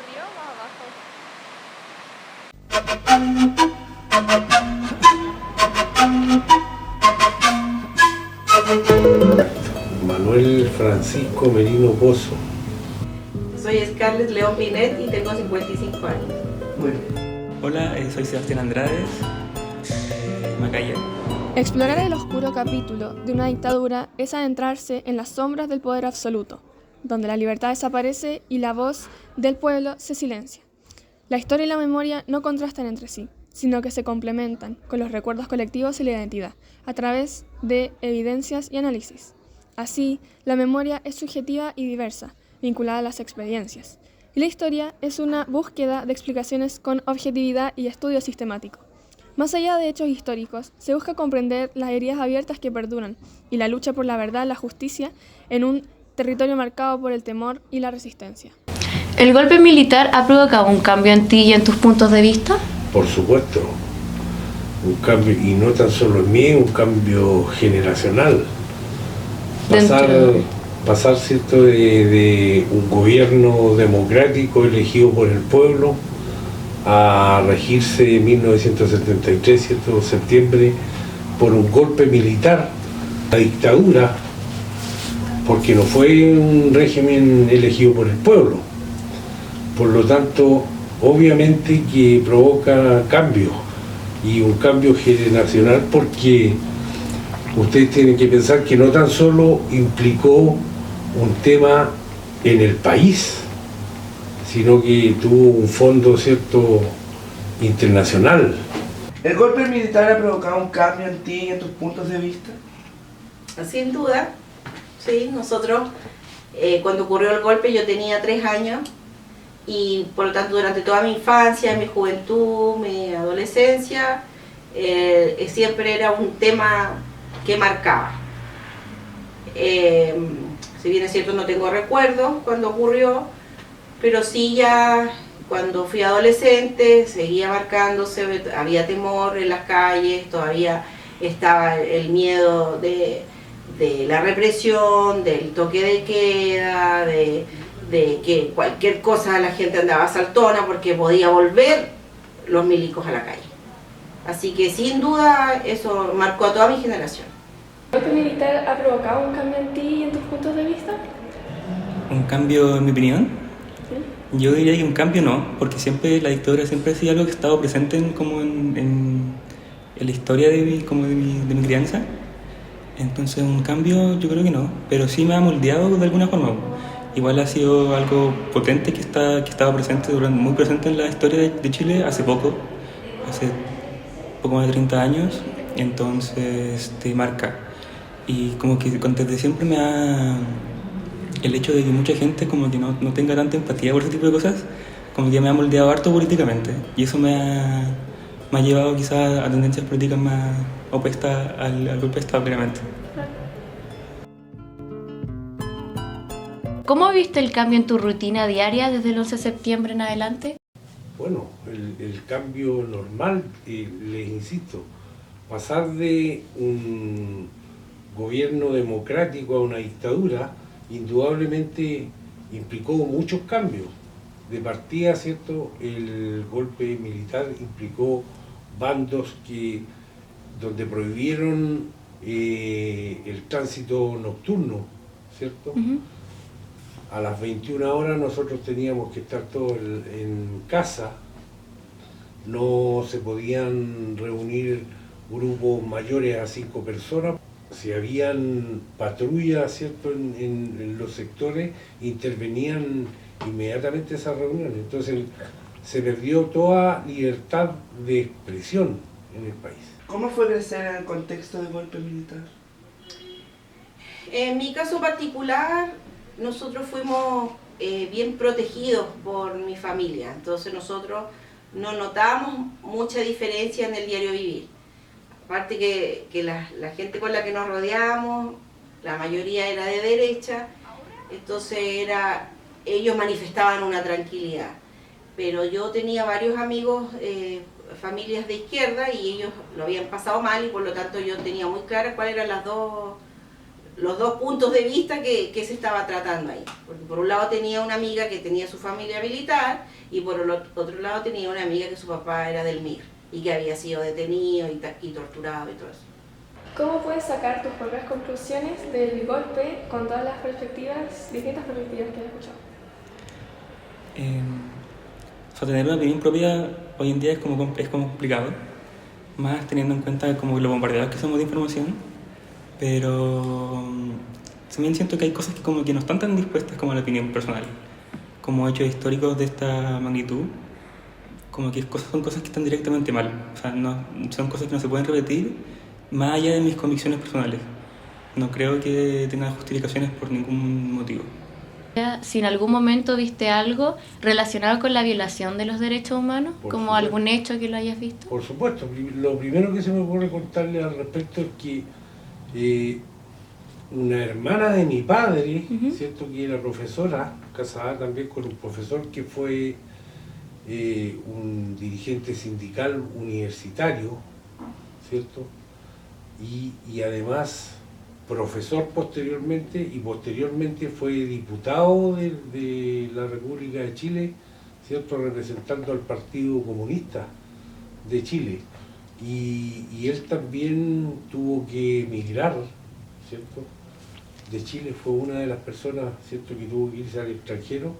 arriba o más abajo? Manuel Francisco Merino Pozo. Soy Scarlett León Pinet y tengo 55 años. Bueno. Hola, soy Sebastián Andrades, Macaya. Explorar el oscuro capítulo de una dictadura es adentrarse en las sombras del poder absoluto, donde la libertad desaparece y la voz del pueblo se silencia. La historia y la memoria no contrastan entre sí, sino que se complementan con los recuerdos colectivos y la identidad, a través de evidencias y análisis. Así, la memoria es subjetiva y diversa, vinculada a las experiencias, y la historia es una búsqueda de explicaciones con objetividad y estudio sistemático. Más allá de hechos históricos, se busca comprender las heridas abiertas que perduran y la lucha por la verdad y la justicia en un territorio marcado por el temor y la resistencia. ¿El golpe militar ha provocado un cambio en ti y en tus puntos de vista? Por supuesto, un cambio, y no tan solo en mí, un cambio generacional. Pasar ¿cierto? De un gobierno democrático elegido por el pueblo a regirse en 1973, ¿cierto? Septiembre, por un golpe militar, la dictadura, porque no fue un régimen elegido por el pueblo. Por lo tanto, obviamente que provoca cambios, y un cambio generacional, porque ustedes tienen que pensar que no tan solo implicó un tema en el país, sino que tuvo un fondo, ¿cierto?, internacional. ¿El golpe militar ha provocado un cambio en ti y en tus puntos de vista? Sin duda, sí. Nosotros, cuando ocurrió el golpe, yo tenía 3 años y por lo tanto durante toda mi infancia, mi juventud, mi adolescencia, siempre era un tema que marcaba. Si bien es cierto, no tengo recuerdos cuando ocurrió, pero sí ya cuando fui adolescente seguía marcándose, había temor en las calles, todavía estaba el miedo de la represión, del toque de queda, de que cualquier cosa la gente andaba saltona porque podía volver los milicos a la calle. Así que sin duda eso marcó a toda mi generación. ¿El golpe militar ha provocado un cambio en ti y en tus puntos de vista? ¿Un cambio en mi opinión? Sí. Yo diría que un cambio no, porque siempre la dictadura siempre ha sido algo que ha estado presente en la historia de mi crianza. Entonces un cambio yo creo que no, pero sí me ha moldeado de alguna forma. Igual ha sido algo potente que estaba presente muy presente en la historia de Chile hace poco, hace poco más de 30 años, entonces te marca. Y como que desde siempre el hecho de que mucha gente como que no tenga tanta empatía por ese tipo de cosas, como que me ha moldeado harto políticamente, y eso me ha llevado quizás a tendencias políticas más opuestas al golpe de Estado, claramente. ¿Cómo viste el cambio en tu rutina diaria desde el 11 de septiembre en adelante? Bueno, el cambio normal, les insisto, pasar de un gobierno democrático a una dictadura, indudablemente implicó muchos cambios. De partida, ¿cierto?, el golpe militar implicó bandos donde prohibieron el tránsito nocturno, ¿cierto? Uh-huh. A las 21 horas nosotros teníamos que estar todos en casa, no se podían reunir grupos mayores a 5 personas. Si habían patrullas, ¿cierto?, en los sectores, intervenían inmediatamente esas reuniones. Entonces se perdió toda libertad de expresión en el país. ¿Cómo fue crecer en el contexto de golpe militar? En mi caso particular, nosotros fuimos bien protegidos por mi familia, entonces nosotros no notábamos mucha diferencia en el diario vivir. Aparte que la gente con la que nos rodeábamos, la mayoría era de derecha, entonces ellos manifestaban una tranquilidad. Pero yo tenía varios amigos, familias de izquierda, y ellos lo habían pasado mal, y por lo tanto yo tenía muy claras cuáles eran los dos puntos de vista que se estaba tratando ahí. Porque por un lado tenía una amiga que tenía su familia militar y por el otro lado tenía una amiga que su papá era del MIR y que había sido detenido y torturado y todo eso. ¿Cómo puedes sacar tus propias conclusiones del golpe con todas las distintas perspectivas que has escuchado? O sea, tener una opinión propia hoy en día es como complicado, más teniendo en cuenta como lo bombardeados que somos de información, pero también siento que hay cosas que como que no están tan dispuestas como la opinión personal, como hechos históricos de esta magnitud, como que son cosas que están directamente mal, o sea, son cosas que no se pueden repetir más allá de mis convicciones personales. No creo que tenga justificaciones por ningún motivo. Si en algún momento viste algo relacionado con la violación de los derechos humanos, como algún hecho que lo hayas visto. Por supuesto, lo primero que se me ocurre contarle al respecto es que una hermana de mi padre, ¿cierto?, que era profesora, casada también con un profesor que fue un dirigente sindical universitario, ¿cierto?, y además profesor posteriormente, y posteriormente fue diputado de la República de Chile, ¿cierto?, representando al Partido Comunista de Chile. Y él también tuvo que emigrar, ¿cierto?, de Chile, fue una de las personas, ¿cierto?, que tuvo que irse al extranjero,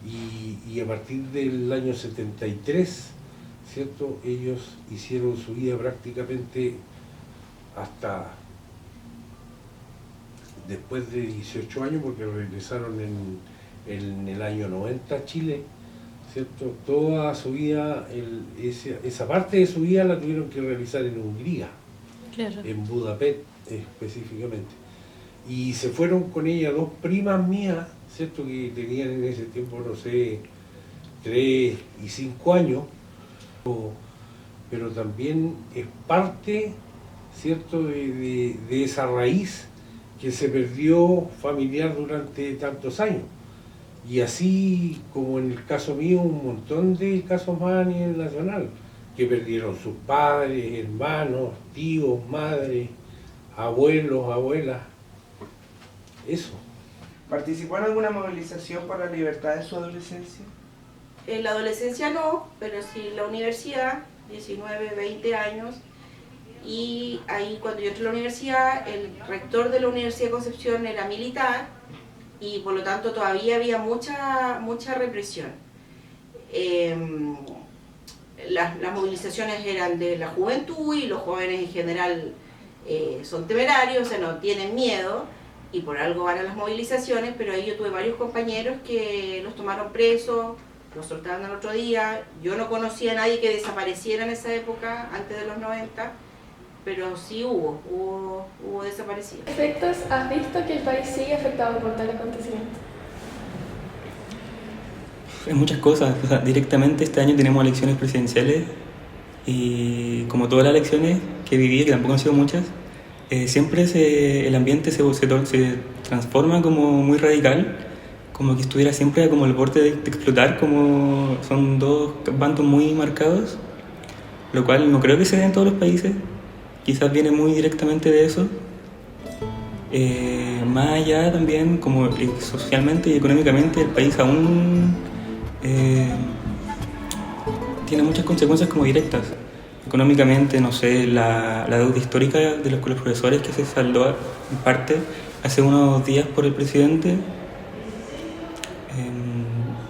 y a partir del año 73, ¿cierto?, ellos hicieron su vida prácticamente hasta después de 18 años, porque regresaron en el año 90 a Chile, ¿cierto? Toda su vida, esa parte de su vida la tuvieron que realizar en Hungría, claro, en Budapest específicamente. Y se fueron con ella dos primas mías, ¿cierto?, que tenían en ese tiempo, no sé, 3 y 5 años, pero también es parte, ¿cierto?, de esa raíz que se perdió familiar durante tantos años. Y así como en el caso mío, un montón de casos más a nivel nacional, que perdieron sus padres, hermanos, tíos, madres, abuelos, abuelas. Eso. ¿Participó en alguna movilización por la libertad de su adolescencia? En la adolescencia no, pero sí en la universidad, 19, 20 años. Y ahí cuando yo entré a la universidad, el rector de la Universidad de Concepción era militar y por lo tanto todavía había mucha represión. Las movilizaciones eran de la juventud y los jóvenes en general son temerarios, o sea, no tienen miedo y por algo van a las movilizaciones, pero ahí yo tuve varios compañeros que los tomaron presos, los soltaron al otro día. Yo no conocía a nadie que desapareciera en esa época, antes de los 90, pero sí hubo desaparecidos. ¿Qué efectos has visto que el país sigue afectado por tal acontecimiento? En muchas cosas, o sea, directamente este año tenemos elecciones presidenciales y como todas las elecciones que viví, que tampoco han sido muchas, siempre el ambiente se transforma como muy radical, como que estuviera siempre como al borde de explotar, como son dos bandos muy marcados, lo cual no creo que se dé en todos los países. Quizás viene muy directamente de eso. Más allá también, como socialmente y económicamente, el país aún tiene muchas consecuencias como directas. Económicamente, no sé, la deuda histórica de los profesores que se saldó en parte hace unos días por el presidente.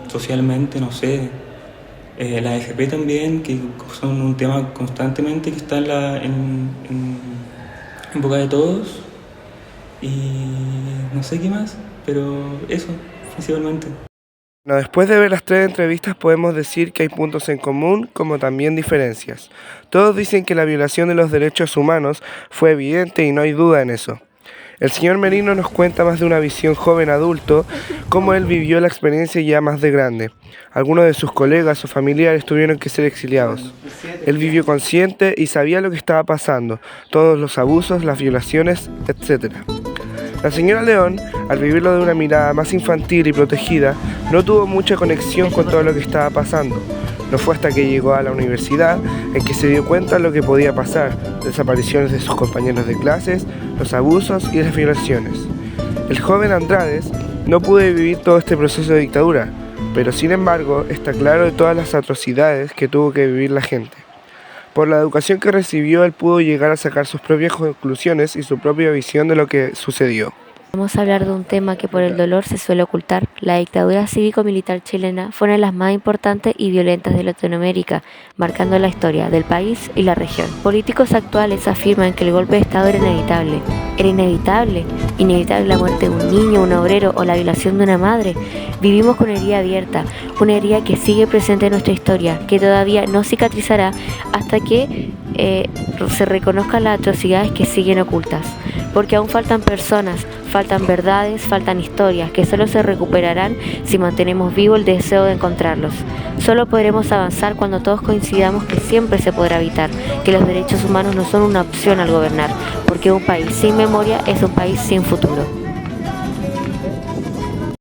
Socialmente, no sé, la AFP también, que son un tema constantemente que está en boca de todos, y no sé qué más, pero eso, principalmente. Bueno, después de ver las 3 entrevistas podemos decir que hay puntos en común como también diferencias. Todos dicen que la violación de los derechos humanos fue evidente y no hay duda en eso. El señor Merino nos cuenta más de una visión joven adulto, cómo él vivió la experiencia ya más de grande. Algunos de sus colegas o familiares tuvieron que ser exiliados. Él vivió consciente y sabía lo que estaba pasando, todos los abusos, las violaciones, etc. La señora León, al vivirlo de una mirada más infantil y protegida, no tuvo mucha conexión con todo lo que estaba pasando. No fue hasta que llegó a la universidad en que se dio cuenta de lo que podía pasar: desapariciones de sus compañeros de clases, los abusos y las violaciones. El joven Andrades no pudo vivir todo este proceso de dictadura, pero sin embargo está claro de todas las atrocidades que tuvo que vivir la gente. Por la educación que recibió, él pudo llegar a sacar sus propias conclusiones y su propia visión de lo que sucedió. Vamos a hablar de un tema que por el dolor se suele ocultar. La dictadura cívico-militar chilena fue una de las más importantes y violentas de Latinoamérica, marcando la historia del país y la región. Políticos actuales afirman que el golpe de Estado era inevitable. ¿Era inevitable? ¿Inevitable la muerte de un niño, un obrero o la violación de una madre? Vivimos con una herida abierta, una herida que sigue presente en nuestra historia, que todavía no cicatrizará hasta que se reconozcan las atrocidades que siguen ocultas. Porque aún faltan personas, faltan verdades, faltan historias que solo se recuperarán si mantenemos vivo el deseo de encontrarlos. Solo podremos avanzar cuando todos coincidamos que siempre se podrá evitar, que los derechos humanos no son una opción al gobernar, porque un país sin memoria es un país sin futuro.